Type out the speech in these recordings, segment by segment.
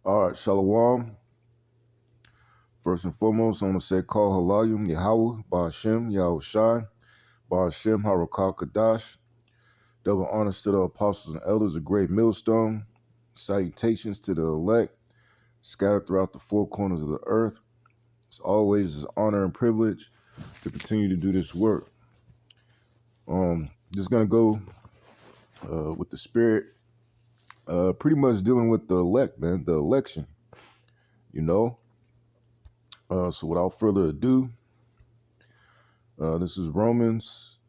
All right, Shalom. First and foremost, I want to say call Halayim, YAHAWAH, Ba'ashem, Yahushai, Ba'ashem, Harakah Kadash. Double honors to the apostles and elders, a great millstone. Salutations to the elect, scattered throughout the four corners of the earth. It's always an honor and privilege to continue to do this work. Just going to go with the spirit, pretty much dealing with the elect, man, the election, you know. So without further ado, this is Romans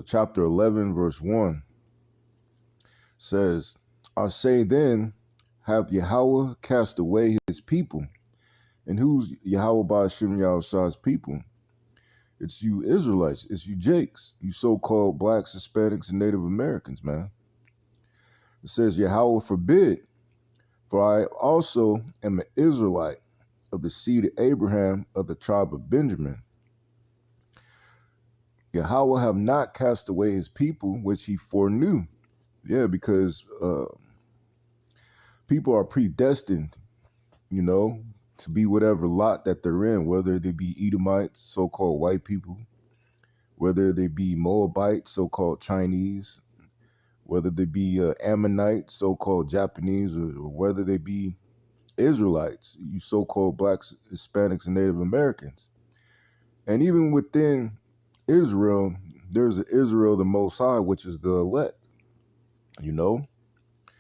chapter 11, verse 1 says, I say then, have Yahawah cast away his people? And who's Yahawah Ba'ashem Yahushai's people? It's you Israelites. It's you Jakes, you so-called blacks, Hispanics, and Native Americans, man. It says, Yahawah forbid, for I also am an Israelite of the seed of Abraham of the tribe of Benjamin. Yahawah have not cast away his people, which he foreknew. Yeah, because people are predestined, you know, to be whatever lot that they're in, whether they be Edomites, so-called white people, whether they be Moabites, so-called Chinese, whether they be Ammonites, so-called Japanese, or whether they be Israelites, you so-called blacks, Hispanics, and Native Americans. And even within Israel, there's an Israel the Most High, which is the elect, you know. It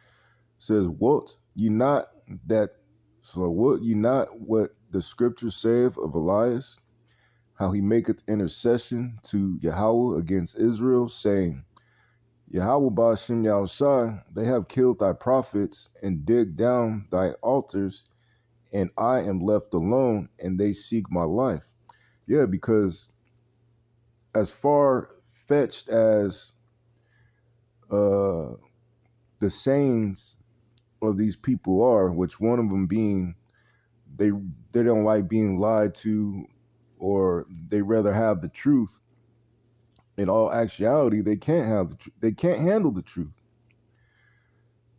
says, what ye not what the scripture saith of Elias, how he maketh intercession to Yahawah against Israel, saying, Yahawah Ba'ashem Yahushai, they have killed thy prophets and digged down thy altars, and I am left alone, and they seek my life. Yeah, because as far fetched as the sayings of these people are, which one of them being they don't like being lied to, or they rather have the truth. In all actuality, they can't have the truth. They can't handle the truth.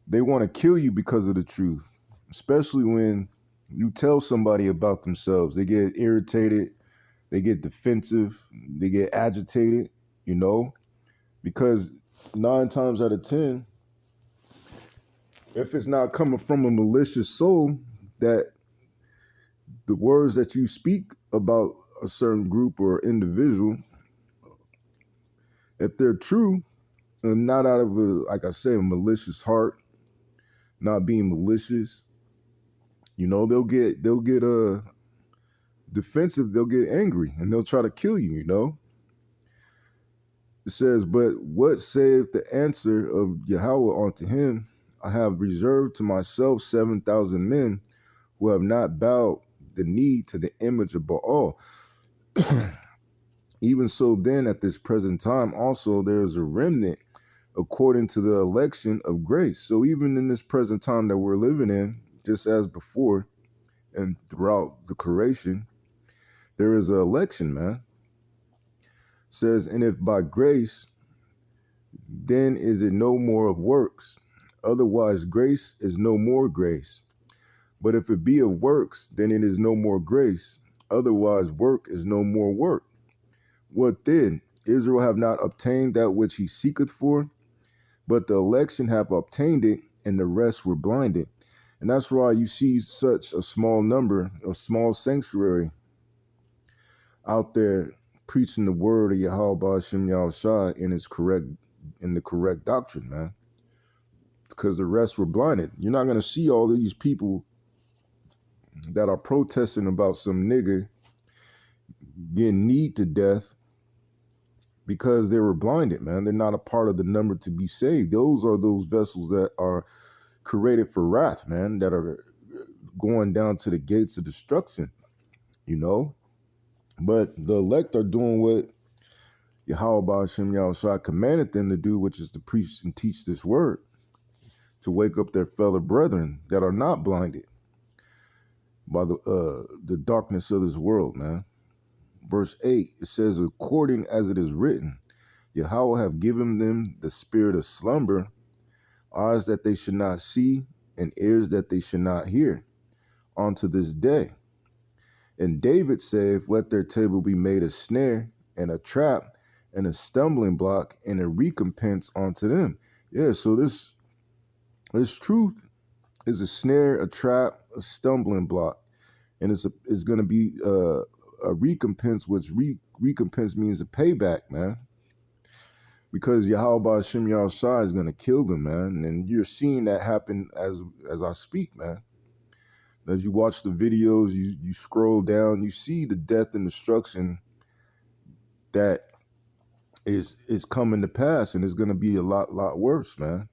They want to kill you because of the truth, especially when you tell somebody about themselves. They get irritated, they get defensive, they get agitated, you know, because 9 times out of 10, if it's not coming from a malicious soul, that the words that you speak about a certain group or individual, if they're true and not out of a, like I say, a malicious heart, not being malicious, you know, they'll get defensive, they'll get angry, and they'll try to kill you, you know. It says, but what saith the answer of Yahawah unto him? I have reserved to myself 7,000 men who have not bowed the knee to the image of Baal. Even so then, at this present time, also there is a remnant according to the election of grace. So even in this present time that we're living in, just as before and throughout the creation, there is an election, man. It says, and if by grace, then is it no more of works. Otherwise, grace is no more grace. But if it be of works, then it is no more grace. Otherwise, work is no more work. What then? Israel have not obtained that which he seeketh for, but the election have obtained it, and the rest were blinded. And that's why you see such a small number, a small sanctuary out there preaching the word of Yahawah Ba'ashem Yahushai in the correct doctrine, man. Because the rest were blinded. You're not going to see all these people that are protesting about some nigga getting kneed to death because they were blinded, man. They're not a part of the number to be saved. Those are those vessels that are created for wrath, man, that are going down to the gates of destruction, you know. But the elect are doing what Yahawah Ba'ashem Yahushai commanded them to do, which is to preach and teach this word, to wake up their fellow brethren that are not blinded by the darkness of this world, man. Verse 8, it says, according as it is written, Yahweh have given them the spirit of slumber, eyes that they should not see, and ears that they should not hear, unto this day. And David saith, let their table be made a snare and a trap and a stumbling block and a recompense unto them. Yeah, so this truth is a snare, a trap, a stumbling block, and it's going to be a recompense, which recompense means a payback, man. Because Yahawah Hashem Yahushua is going to kill them, man, and you're seeing that happen as I speak, man. As you watch the videos, you scroll down, you see the death and destruction that is coming to pass, and it's going to be a lot worse, man.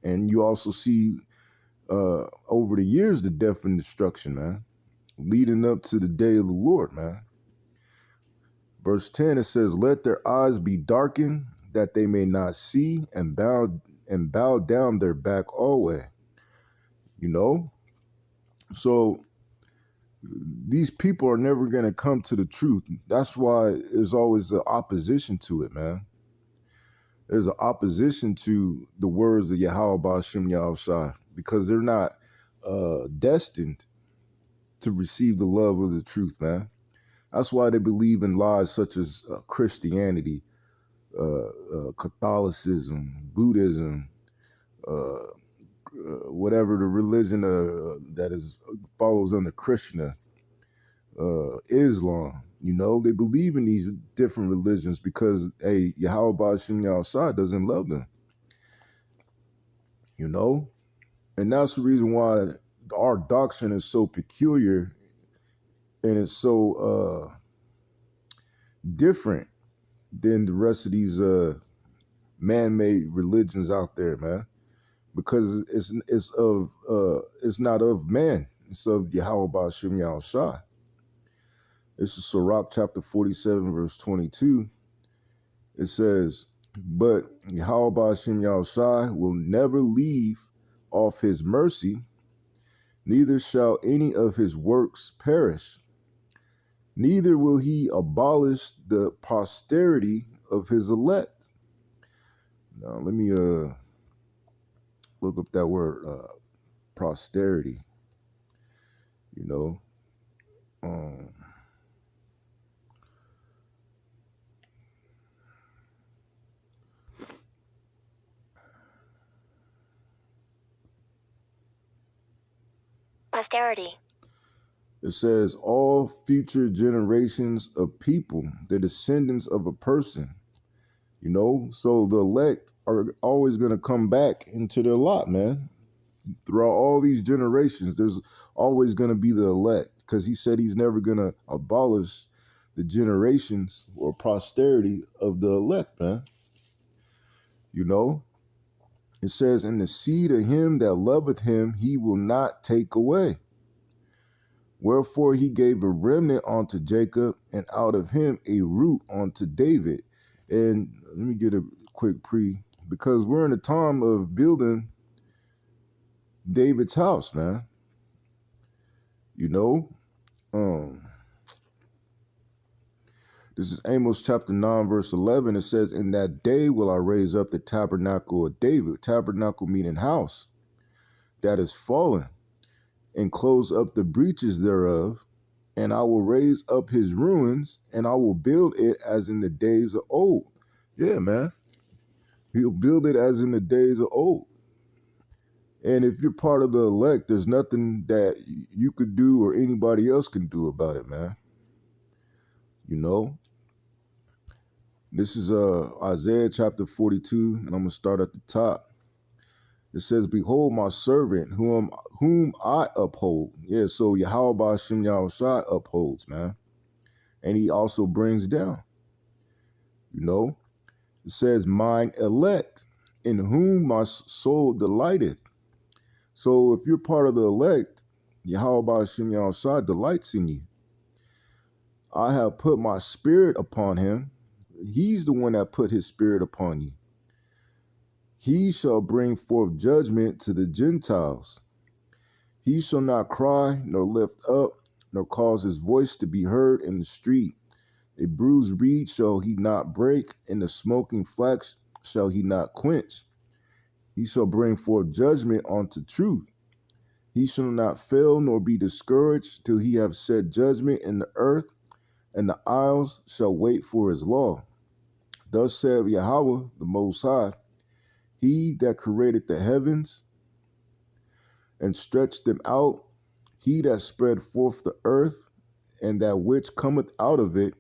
And you also see over the years the death and destruction, man, leading up to the day of the Lord, man. Verse 10, it says, let their eyes be darkened, that they may not see, and bow down their back always. You know? So these people are never going to come to the truth. That's why there's always an opposition to it, man. There's an opposition to the words of Yahawah Hashem Yahushua, because they're not destined to receive the love of the truth, man. That's why they believe in lies such as Christianity, Catholicism, Buddhism, whatever the religion that follows under Krishna, Islam. You know, they believe in these different religions because, hey, Yahawah Hashem Yahushua doesn't love them. You know, and that's the reason why our doctrine is so peculiar and it's so different than the rest of these man-made religions out there, man. Because it's not of man, it's of Yahawah Hashem Yahushua. This is Sirach chapter 47, verse 22. It says, but Yahawah Hashem Yahushua will never leave off his mercy, neither shall any of his works perish, neither will he abolish the posterity of his elect. Now, let me look up that word, posterity. You know, posterity. It says all future generations of people, the descendants of a person. You know, so the elect are always going to come back into their lot, man. Throughout all these generations, there's always going to be the elect, because he said he's never going to abolish the generations or posterity of the elect, man. You know, it says, in the seed of him that loveth him, he will not take away. Wherefore he gave a remnant unto Jacob, and out of him a root unto David. And let me get a quick because we're in a time of building David's house, man. You know, this is Amos chapter 9, verse 11. It says, in that day will I raise up the tabernacle of David, tabernacle meaning house, that is fallen, and close up the breaches thereof, and I will raise up his ruins, and I will build it as in the days of old. Yeah, man. He'll build it as in the days of old. And if you're part of the elect, there's nothing that you could do or anybody else can do about it, man. You know? This is Isaiah chapter 42, and I'm going to start at the top. It says, behold my servant whom I uphold. Yeah, so Yahawah Hashem Yahushua upholds, man. And he also brings down. You know? It says, mine elect, in whom my soul delighteth. So if you're part of the elect, Yahawah Hashem Yahushua delights in you. I have put my spirit upon him. He's the one that put his spirit upon you. He shall bring forth judgment to the Gentiles. He shall not cry, nor lift up, nor cause his voice to be heard in the street. A bruised reed shall he not break, and the smoking flax shall he not quench. He shall bring forth judgment unto truth. He shall not fail nor be discouraged till he have set judgment in the earth, and the isles shall wait for his law. Thus said Yahawah, the Most High, he that created the heavens and stretched them out, he that spread forth the earth, and that which cometh out of it,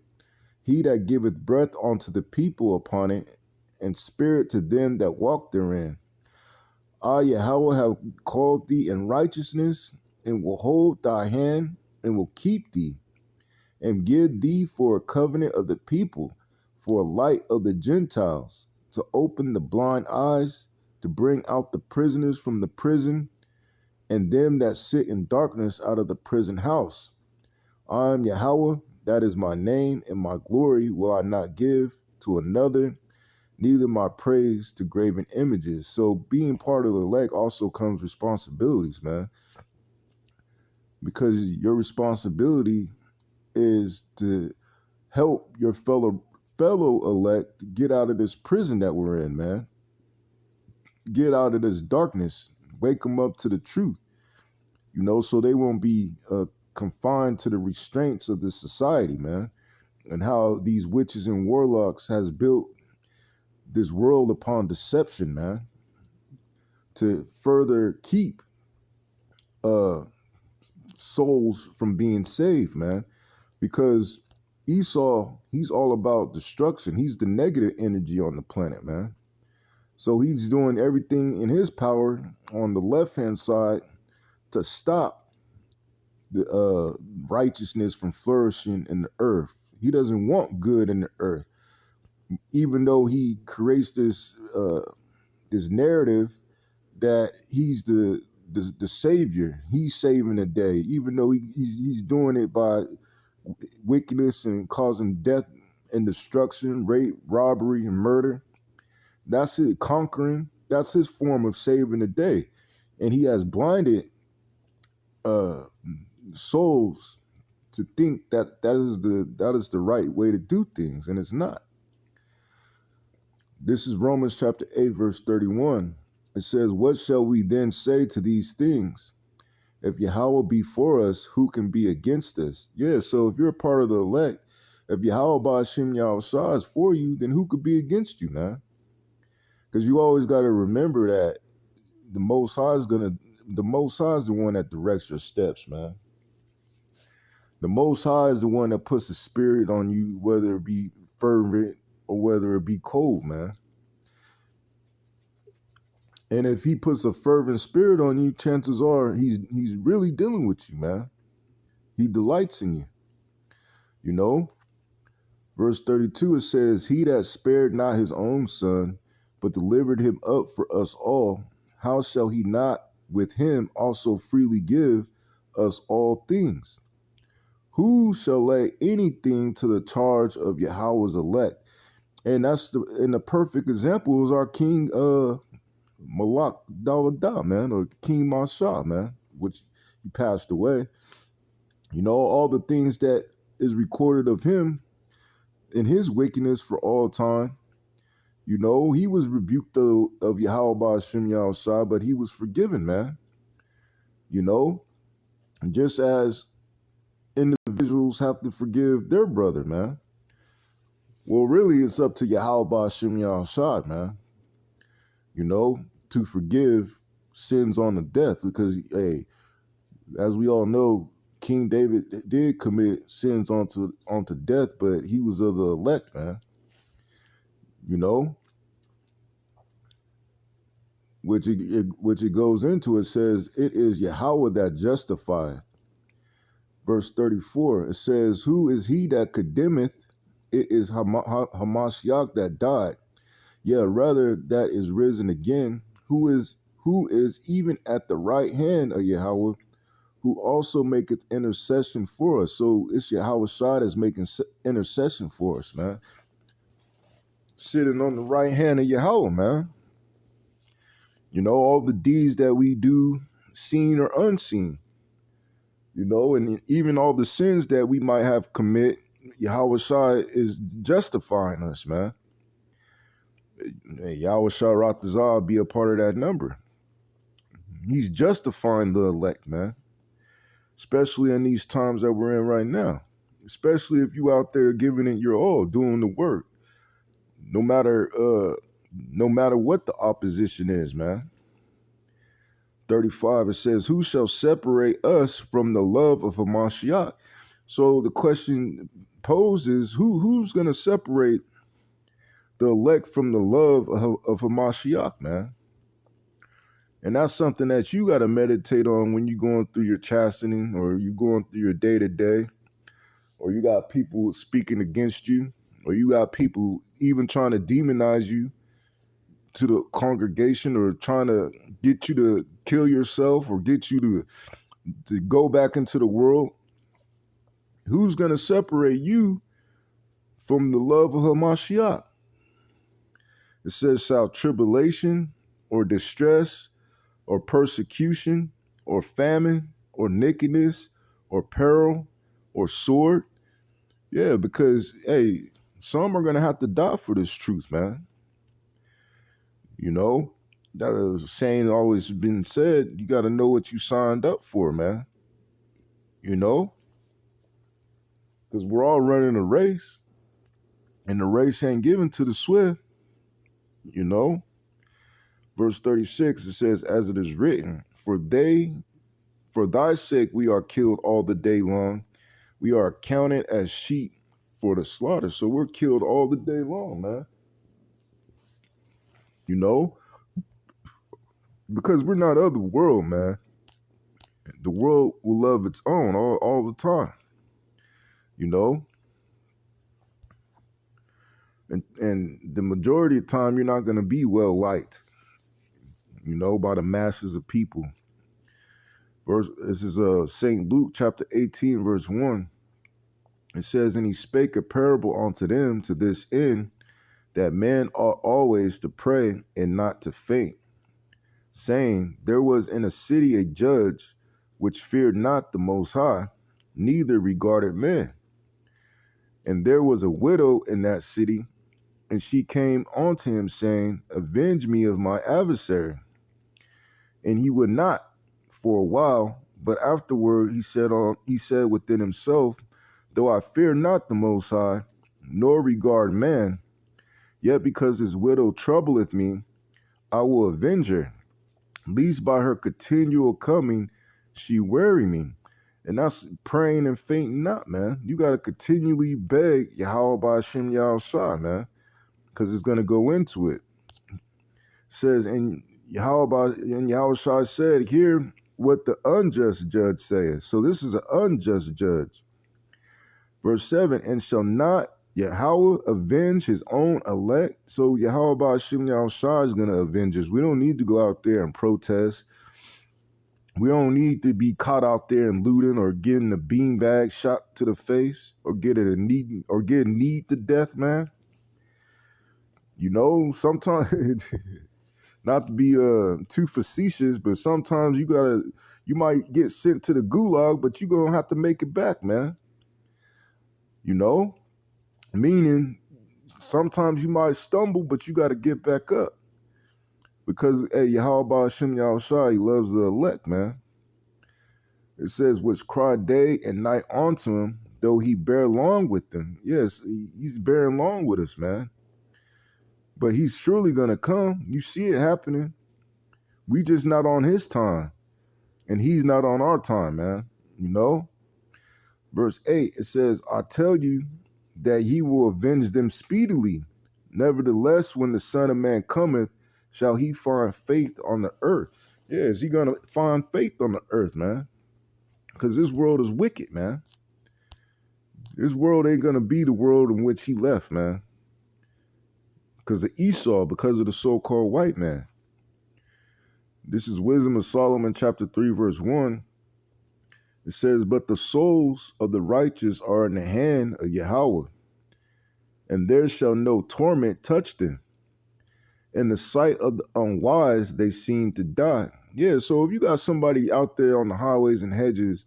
he that giveth breath unto the people upon it, and spirit to them that walk therein. I, Yahawah, have called thee in righteousness, and will hold thy hand, and will keep thee, and give thee for a covenant of the people, for a light of the Gentiles, to open the blind eyes, to bring out the prisoners from the prison, and them that sit in darkness out of the prison house. I am Yahawah, that is my name, and my glory will I not give to another, neither my praise to graven images. So being part of the elect also comes responsibilities, man. Because your responsibility is to help your fellow elect get out of this prison that we're in, man. Get out of this darkness. Wake them up to the truth, so they won't be confined to the restraints of this society, man. And how these witches and warlocks has built this world upon deception, man, to further keep souls from being saved, man. Because Esau, he's all about destruction. He's the negative energy on the planet, man. So he's doing everything in his power on the left-hand side to stop the righteousness from flourishing in the earth. He doesn't want good in the earth, even though he creates this narrative that he's the savior. He's saving the day, even though he's doing it by wickedness and causing death and destruction, rape, robbery, and murder. That's it, conquering. That's his form of saving the day. And he has blinded souls to think that is the right way to do things, and it's not. This is Romans chapter 8, verse 31. It says, what shall we then say to these things? If Yahawah be for us, who can be against us? Yeah, so if you're a part of the elect, if Yahawah Ba'Hashem Yahushua is for you, then who could be against you, man? Because you always got to remember that the Most High is the one that directs your steps, man. The Most High is the one that puts the spirit on you, whether it be fervent or whether it be cold, man. And if he puts a fervent spirit on you, chances are he's really dealing with you, man. He delights in you. Verse 32, it says, he that spared not his own son, but delivered him up for us all, how shall he not with him also freely give us all things? Who shall lay anything to the charge of Yahawah's elect? And the perfect example is our King Malak Dawada, man, or King Masha, man, which he passed away. All the things that is recorded of him in his wickedness for all time. He was rebuked of Yahawah Ba'Hashem Yahushua, but he was forgiven, man. Just as individuals have to forgive their brother, man. Well, really, it's up to Yahawah Ba'Hashem Yahushua, man. To forgive sins on the death, because, hey, as we all know, King David did commit sins onto death, but he was of the elect, man. Which it goes into, it says, it is Yahawah that justifieth. Verse 34, it says, who is he that condemneth? It is Hamashiach that died. Yeah, rather that is risen again, who is even at the right hand of Yahawah, who also maketh intercession for us. So it's Yahawah Shah that's making intercession for us, man. Sitting on the right hand of Yahawah, man. All the deeds that we do, seen or unseen. And even all the sins that we might have commit, YAHAWAH is justifying us, man. Hey, YAHAWAH Ratazah be a part of that number. He's justifying the elect, man. Especially in these times that we're in right now. Especially if you out there giving it your all, doing the work. No matter what the opposition is, man. 35, it says, who shall separate us from the love of Hamashiach? So the question poses, who's going to separate the elect from the love of Hamashiach, man? And that's something that you got to meditate on when you're going through your chastening, or you're going through your day-to-day, or you got people speaking against you, or you got people even trying to demonize you to the congregation, or trying to get you to kill yourself, or get you to go back into the world. Who's going to separate you from the love of Hamashiach? It says, shall tribulation or distress or persecution or famine or nakedness or peril or sword? Yeah, because, hey, some are going to have to die for this truth, man. You know, that saying always been said, you got to know what you signed up for, man. You know, because we're all running a race, and the race ain't given to the swift, you know. Verse 36, it says, as it is written, for thy sake we are killed all the day long. We are counted as sheep for the slaughter. So we're killed all the day long, man. You know, because we're not of the world, man. The world will love its own all the time, you know. And the majority of the time, you're not going to be well liked, you know, by the masses of people. This is St. Luke chapter 18, verse 1. It says, and he spake a parable unto them to this end, that men ought always to pray and not to faint, saying, there was in a city a judge which feared not the Most High, neither regarded men. And there was a widow in that city, and she came unto him, saying, avenge me of my adversary. And he would not for a while, but afterward he said within himself, though I fear not the Most High, nor regard man, yet because this widow troubleth me, I will avenge her, lest by her continual coming she weary me. And that's praying and fainting not, man. You got to continually beg Yahweh by Hashem Yahushua, man, because it's going to go into it. It says, and Yahushua said, hear what the unjust judge says. So this is an unjust judge. Verse 7, and shall not Yahweh avenge his own elect? So Yahweh by Hashem Yahushua is going to avenge us. We don't need to go out there and protest. We don't need to be caught out there and looting, or getting a beanbag shot to the face, or getting kneed to death, man. You know, sometimes, not to be too facetious, but sometimes you might get sent to the gulag, but you're going to have to make it back, man. You know, meaning sometimes you might stumble, but you got to get back up. Because, hey, Yahweh Hashem Yahushua, he loves the elect, man. It says, which cry day and night unto him, though he bear long with them. Yes, he's bearing long with us, man. But he's surely going to come. You see it happening. We just not on his time. And he's not on our time, man. You know? Verse 8, it says, I tell you that he will avenge them speedily. Nevertheless, when the Son of Man cometh, shall he find faith on the earth? Yeah, is he going to find faith on the earth, man? Because this world is wicked, man. This world ain't going to be the world in which he left, man. Because of Esau, because of the so-called white man. This is Wisdom of Solomon, chapter 3, verse 1. It says, but the souls of the righteous are in the hand of Yahweh, and there shall no torment touch them. In the sight of the unwise, they seem to die. Yeah, so if you got somebody out there on the highways and hedges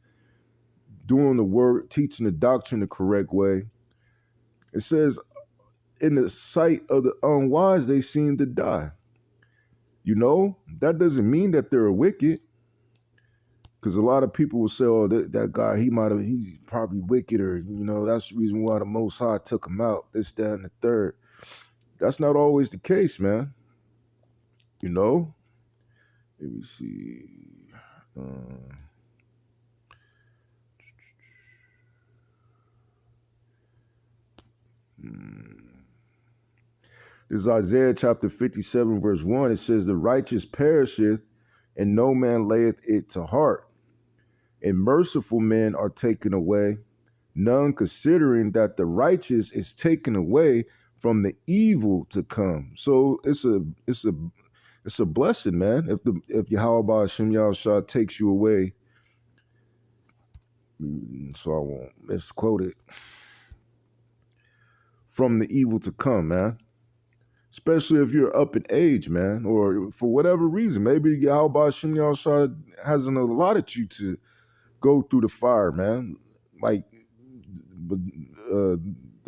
doing the work, teaching the doctrine the correct way, It says, in the sight of the unwise, they seem to die. You know, that doesn't mean that they're wicked. Because a lot of people will say, oh, that guy, he's probably wicked, or, that's the reason why the Most High took him out, this, that, and the third. That's not always the case, man. You know? Let me see. This is Isaiah chapter 57, verse 1. It says, the righteous perisheth, and no man layeth it to heart. And merciful men are taken away, none considering that the righteous is taken away from the evil to come. So it's a blessing, man. If YAHAWAH Hashem Yahushua takes you away, so I won't misquote it, from the evil to come, man. Especially if you're up in age, man, or for whatever reason. Maybe YAHAWAH Hashem Yahushua hasn't allotted you to go through the fire, man. Like the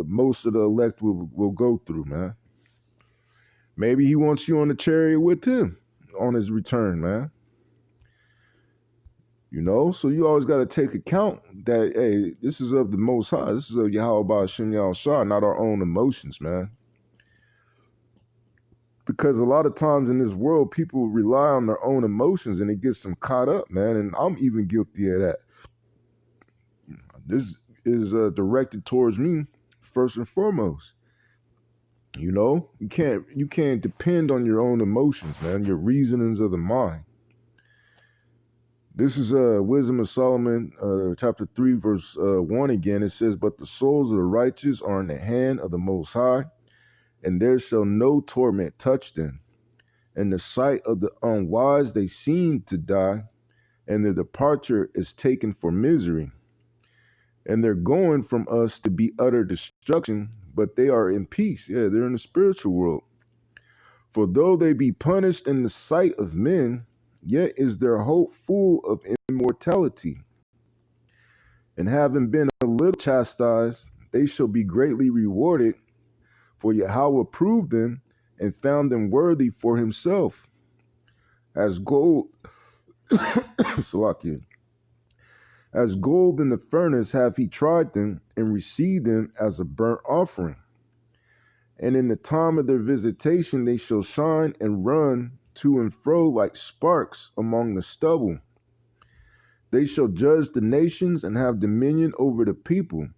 most of the elect will go through, man. Maybe he wants you on the chariot with him on his return, man. You know, so you always got to take account that, hey, this is of the Most High. This is of YAHAWAH Hashem Yahushua, not our own emotions, man. Because a lot of times in this world, people rely on their own emotions and it gets them caught up, man. And I'm even guilty of that. This is directed towards me first and foremost. You know, you can't depend on your own emotions, man, your reasonings of the mind. This is Wisdom of Solomon, chapter 3, verse 1 again. It says, but the souls of the righteous are in the hand of the Most High, and there shall no torment touch them. In the sight of the unwise they seem to die, and their departure is taken for misery. And they're going from us to be utter destruction, but they are in peace. Yeah, they're in the spiritual world. For though they be punished in the sight of men, yet is their hope full of immortality. And having been a little chastised, they shall be greatly rewarded. For Yahweh proved them and found them worthy for himself. As gold, Salakia. As gold in the furnace hath he tried them, and received them as a burnt offering. And in the time of their visitation they shall shine and run to and fro like sparks among the stubble. They shall judge the nations and have dominion over the people,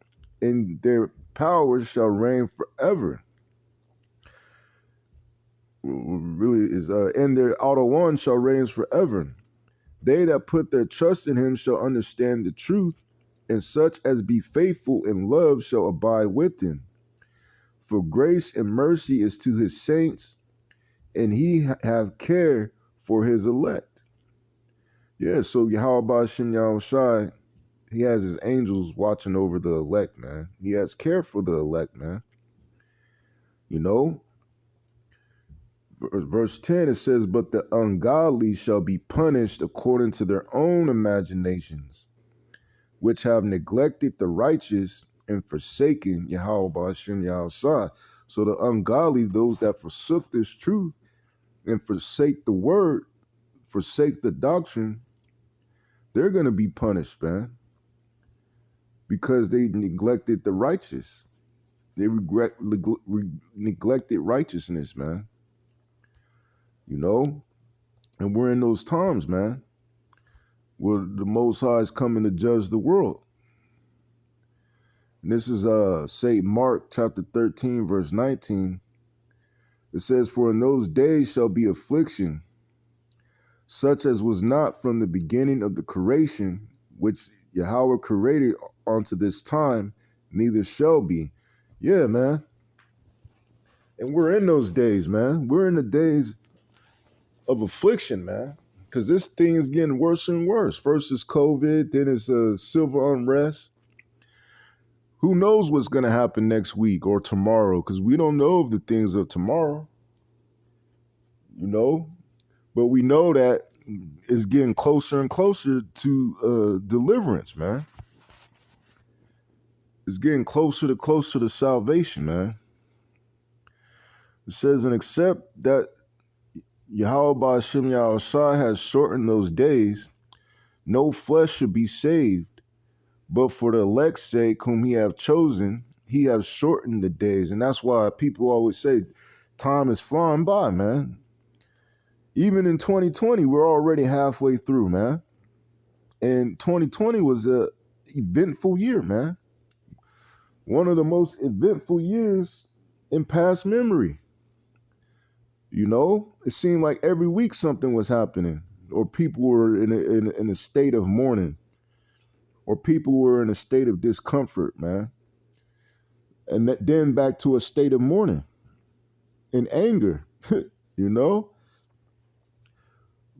and their power shall reign forever. Really is, and their outer one shall reign forever. They that put their trust in him shall understand the truth, and such as be faithful in love shall abide with him. For grace and mercy is to his saints, and he hath care for his elect. Yeah, so YAHAWAH Hashem Yahushai, he has his angels watching over the elect, man. He has care for the elect, man. You know? Verse 10, it says, but the ungodly shall be punished according to their own imaginations, which have neglected the righteous and forsaken YAHAWAH Hashem Yahushua. So the ungodly, those that forsook this truth and forsake the word, forsake the doctrine, they're going to be punished, man, because they neglected the righteous. They neglected righteousness, man. You know, and we're in those times, man, where the Most High is coming to judge the world. And this is St. Mark chapter 13, verse 19. It says, for in those days shall be affliction, such as was not from the beginning of the creation, which Yahweh created unto this time, neither shall be. Yeah, man. And we're in those days, man. We're in the days of affliction, man, because this thing is getting worse and worse. First is COVID, then it's civil unrest. Who knows what's going to happen next week or tomorrow, because we don't know of the things of tomorrow, you know, but we know that it's getting closer and closer to deliverance, man. It's getting closer to salvation, man. It says, and except that YAHAWAH Hashem Yahushua has shortened those days, no flesh should be saved. But for the elect's sake, whom he have chosen, he has shortened the days. And that's why people always say time is flying by, man. Even in 2020, we're already halfway through, man. And 2020 was a eventful year, man. One of the most eventful years in past memory. You know, it seemed like every week something was happening, or people were in a state of mourning, or people were in a state of discomfort, man. And then back to a state of mourning and anger, you know?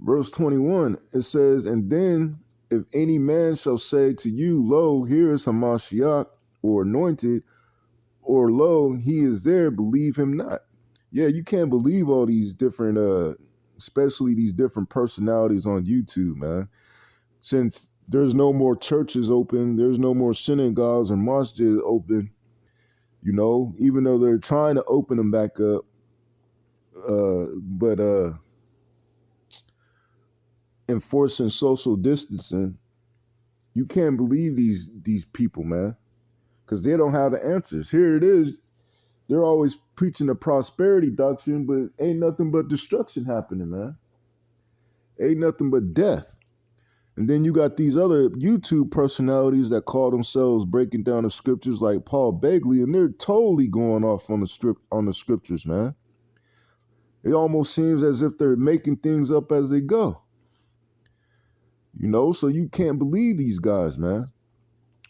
Verse 21, it says, and then if any man shall say to you, lo, here is Hamashiach, or anointed, or lo, he is there, believe him not. Yeah, you can't believe all these different, especially these different personalities on YouTube, man. Since there's no more churches open, there's no more synagogues and masjids open, you know, even though they're trying to open them back up, but enforcing social distancing, you can't believe these people, man, because they don't have the answers. Here it is. They're always preaching the prosperity doctrine, but ain't nothing but destruction happening, man. Ain't nothing but death. And then you got these other YouTube personalities that call themselves breaking down the scriptures, like Paul Begley, and they're totally going off on the scriptures, man. It almost seems as if they're making things up as they go. You know, so you can't believe these guys, man.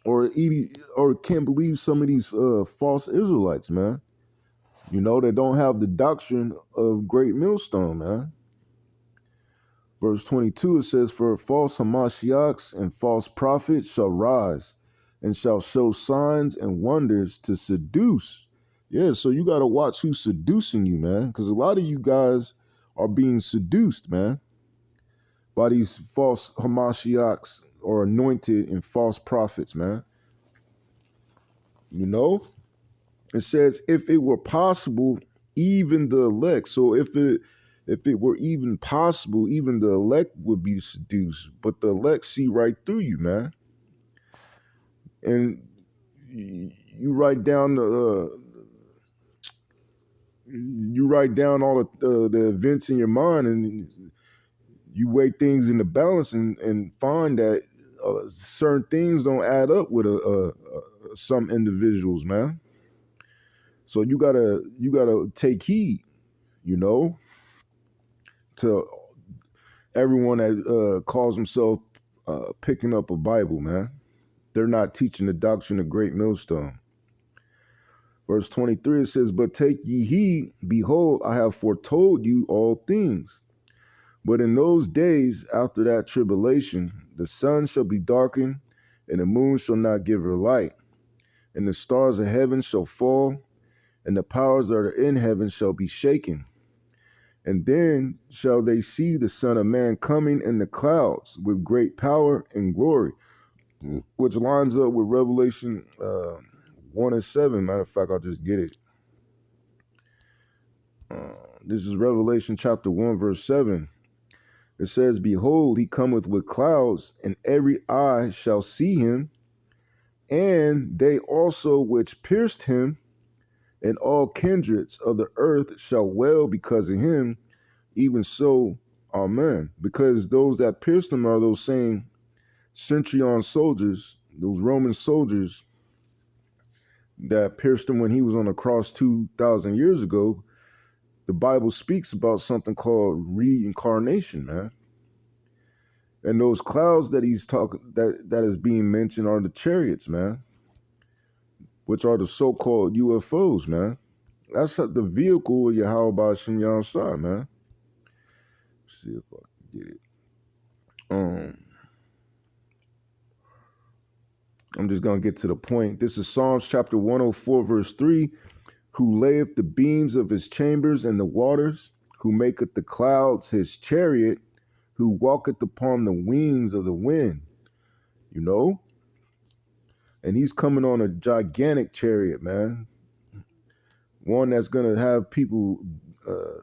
Or can't believe some of these false Israelites, man. You know, that don't have the doctrine of great millstone, man. Verse 22, it says, for false Hamashiachs and false prophets shall rise and shall show signs and wonders to seduce. Yeah, so you got to watch who's seducing you, man, because a lot of you guys are being seduced, man, by these false Hamashiachs or anointed and false prophets, man. You know, it says, if it were possible, even the elect. So if it were even possible, even the elect would be seduced. But the elect see right through you, man. And you write down all the events in your mind, and you weigh things in the balance, and find that certain things don't add up with some individuals, man. So you gotta take heed, you know, to everyone that calls himself picking up a Bible, man. They're not teaching the doctrine of great millstone. Verse 23, it says, but take ye heed, behold, I have foretold you all things. But in those days after that tribulation, the sun shall be darkened, and the moon shall not give her light, and the stars of heaven shall fall, and the powers that are in heaven shall be shaken. And then shall they see the Son of Man coming in the clouds with great power and glory, which lines up with Revelation 1:7. Matter of fact, I'll just get it. This is Revelation chapter 1, verse 7. It says, behold, he cometh with clouds, and every eye shall see him, and they also which pierced him, and all kindreds of the earth shall wail because of him. Even so, amen. Because those that pierced him are those same centurion soldiers, those Roman soldiers that pierced him when he was on the cross 2,000 years ago. The Bible speaks about something called reincarnation, man. And those clouds that he's talking that is being mentioned are the chariots, man, which are the so-called UFOs, man. That's the vehicle of YAHAWAH Hashem Yahushua, man. Let's see if I can get it. I'm just gonna get to the point. This is Psalms chapter 104, verse 3. Who layeth the beams of his chambers in the waters, who maketh the clouds his chariot, who walketh upon the wings of the wind. You know? And he's coming on a gigantic chariot, man. One that's gonna have people,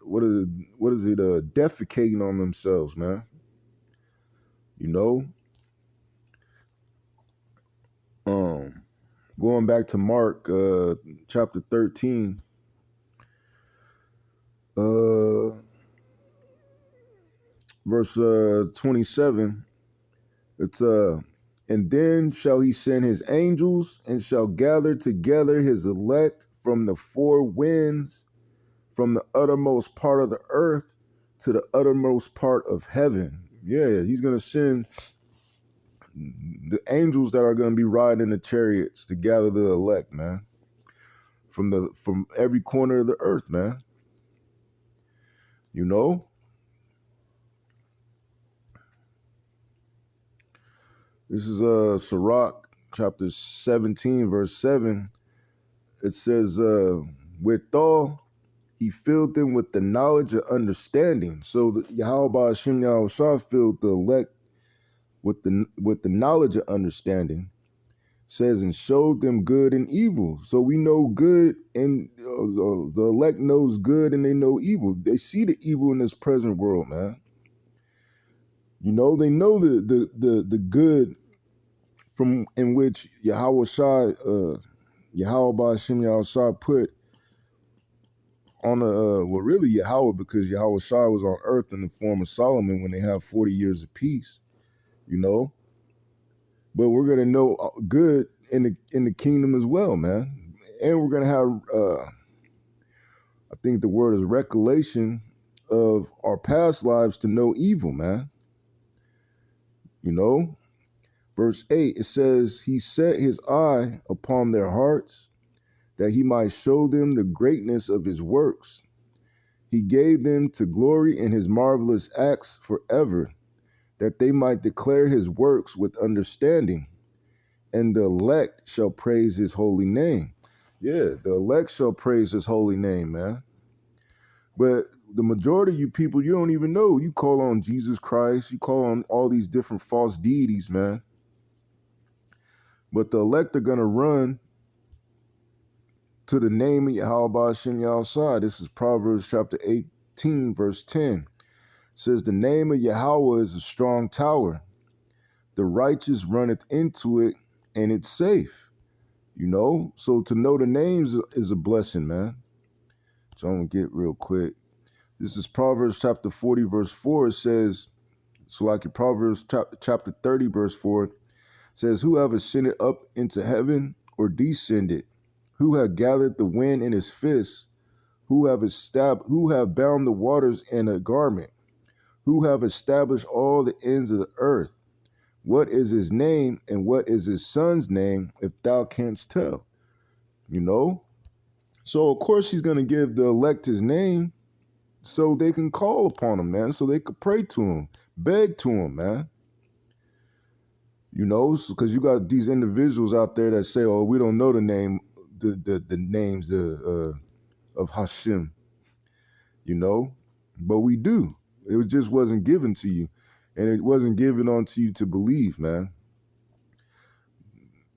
what is it, defecating on themselves, man. You know, going back to Mark, chapter 13, verse 27. It's and then shall he send his angels and shall gather together his elect from the four winds, from the uttermost part of the earth to the uttermost part of heaven. Yeah, he's going to send the angels that are going to be riding in the chariots to gather the elect, man, from every corner of the earth, man. You know? This is Sirach, chapter 17, verse 7. It says, withal, he filled them with the knowledge of understanding. So Yahawah Hashem Yahushua filled the elect with the knowledge of understanding. Says, and showed them good and evil. So we know good, and the elect knows good and they know evil. They see the evil in this present world, man. You know, they know the good from in which Yahawah Hashem Yahushua put on well, really Yahweh, because Yahweh Shai was on earth in the form of Solomon when they have 40 years of peace, you know. But we're gonna know good in the kingdom as well, man. And we're gonna have I think the word is recollection of our past lives to know evil, man. You know, verse 8, it says, he set his eye upon their hearts that he might show them the greatness of his works. He gave them to glory in his marvelous acts forever, that they might declare his works with understanding, and the elect shall praise his holy name. Yeah, the elect shall praise his holy name, man. But the majority of you people, you don't even know. You call on Jesus Christ, you call on all these different false deities, man. But the elect are going to run to the name of Yahawah Hashem Yahushua. This is Proverbs chapter 18, verse 10. It says, the name of Yahawah is a strong tower. The righteous runneth into it, and it's safe. You know? So to know the names is a blessing, man. So I'm going to get real quick. This is Proverbs chapter 40, verse 4. It says, so like in Proverbs chapter 30, verse 4, it says, who have ascended up into heaven or descended? Who have gathered the wind in his fist? Who have bound the waters in a garment? Who have established all the ends of the earth? What is his name, and what is his son's name, if thou canst tell? You know? So, of course, he's going to give the elect his name so they can call upon him, man, so they could pray to him, beg to him, man. You know, because you got these individuals out there that say, oh, we don't know the name, the names of Hashem, you know, but we do. It just wasn't given to you, and it wasn't given unto you to believe, man.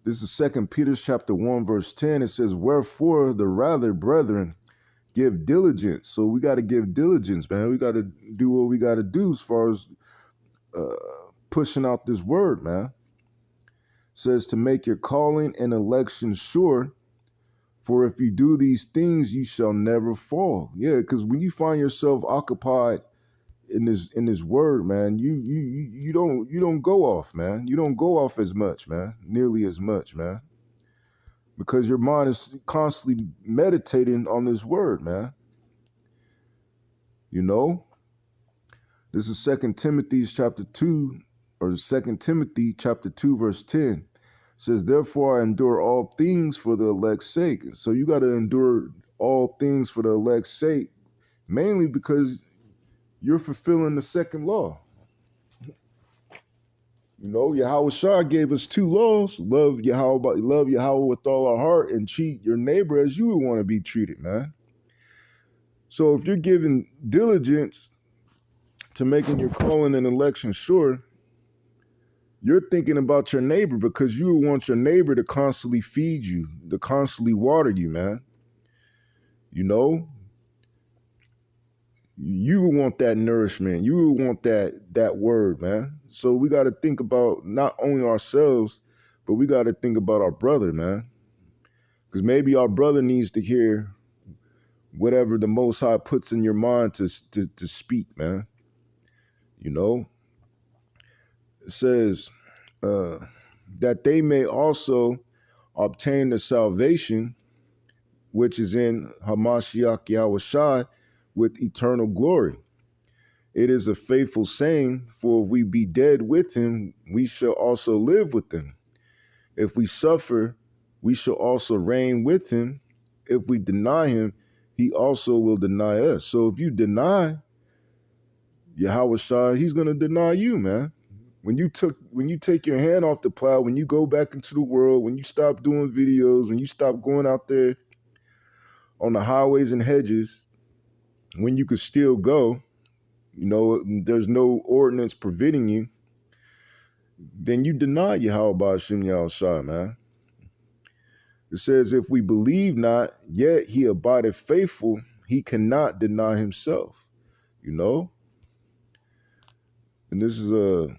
This is 2 Peter chapter 1, verse 10. It says, wherefore the rather, brethren, give diligence. So we got to give diligence, man. We got to do what we got to do as far as pushing out this word, man. It says to make your calling and election sure. For if you do these things, you shall never fall. Yeah, because when you find yourself occupied in this word, man, you don't go off, man. You don't go off as much, man, nearly as much, man, because your mind is constantly meditating on this word, man. You know, this is 2 Timothy chapter 2, or 2 Timothy chapter 2, verse 10. Says, therefore I endure all things for the elect's sake. So you got to endure all things for the elect's sake, mainly because you're fulfilling the second law. You know, Yahweh Shah gave us two laws: love Yahweh with all our heart, and treat your neighbor as you would want to be treated, man. So if you're giving diligence to making your calling and election sure, You're thinking about your neighbor because you want your neighbor to constantly feed you, to constantly water you, man. You know, you want that nourishment. You want that word, man. So we got to think about not only ourselves, but we got to think about our brother, man. Because maybe our brother needs to hear whatever the Most High puts in your mind to speak, man. You know, it says that they may also obtain the salvation which is in Hamashiach Yahushai with eternal glory. It is a faithful saying, for if we be dead with him, we shall also live with him. If we suffer, we shall also reign with him. If we deny him, he also will deny us. So if you deny Yahushua, he's going to deny you, man. When you take your hand off the plow, when you go back into the world, when you stop doing videos, when you stop going out there on the highways and hedges, when you could still go, you know, there's no ordinance preventing you, then you deny Yahawah Shem Yahushua, man. It says, if we believe not, yet he abideth faithful, he cannot deny himself, you know? And this is let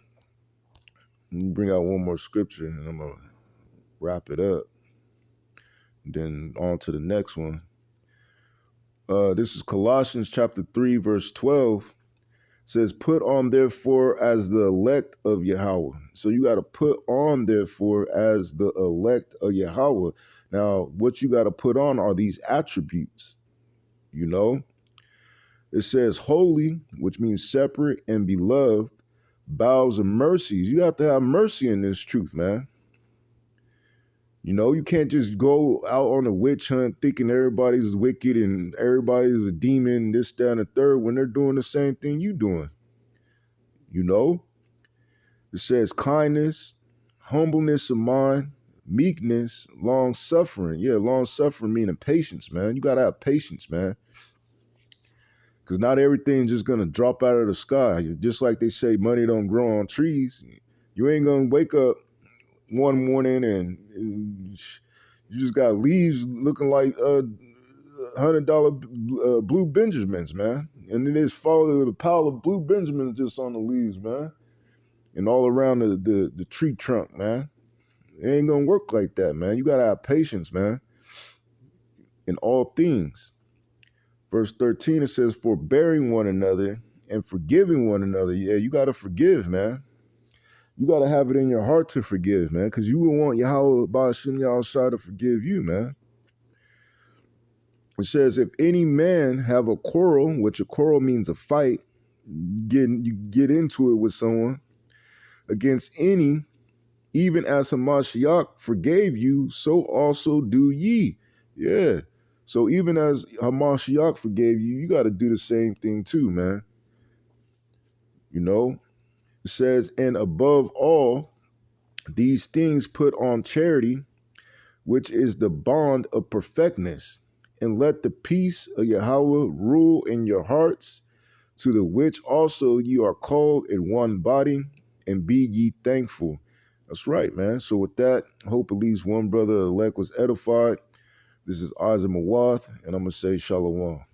me bring out one more scripture and I'm going to wrap it up. Then on to the next one. This is Colossians chapter 3, verse 12. It says, put on therefore as the elect of Yahweh. So you got to put on therefore as the elect of Yahweh. Now, what you got to put on are these attributes, you know? It says holy, which means separate and beloved, bowels of mercies. You have to have mercy in this truth, man. You know, you can't just go out on a witch hunt thinking everybody's wicked and everybody's a demon, this, that, and the third, when they're doing the same thing you doing. You know, it says kindness, humbleness of mind, meekness, long suffering. Yeah, long suffering meaning patience, man. You got to have patience, man. Because not everything's just going to drop out of the sky. Just like they say, money don't grow on trees. You ain't going to wake up one morning and you just got leaves looking like $100 blue Benjamins, man. And then there's follow the pile of blue Benjamins just on the leaves, man. And all around the tree trunk, man. It ain't going to work like that, man. You got to have patience, man, in all things. Verse 13, it says, forbearing one another and forgiving one another. Yeah, you got to forgive, man. You got to have it in your heart to forgive, man, because you will want Yahawah Ba'ashem Yahushua to forgive you, man. It says, if any man have a quarrel, which a quarrel means a fight, you get into it with someone, against any, even as Hamashiach forgave you, so also do ye. Yeah. So even as Hamashiach forgave you, you got to do the same thing too, man. You know, it says, and above all these things put on charity, which is the bond of perfectness, and let the peace of Yahweh rule in your hearts, to the which also ye are called in one body, and be ye thankful. That's right, man. So with that, hope at least one brother elect was edified. This is Isaac Mawath, and I'm going to say Shalom.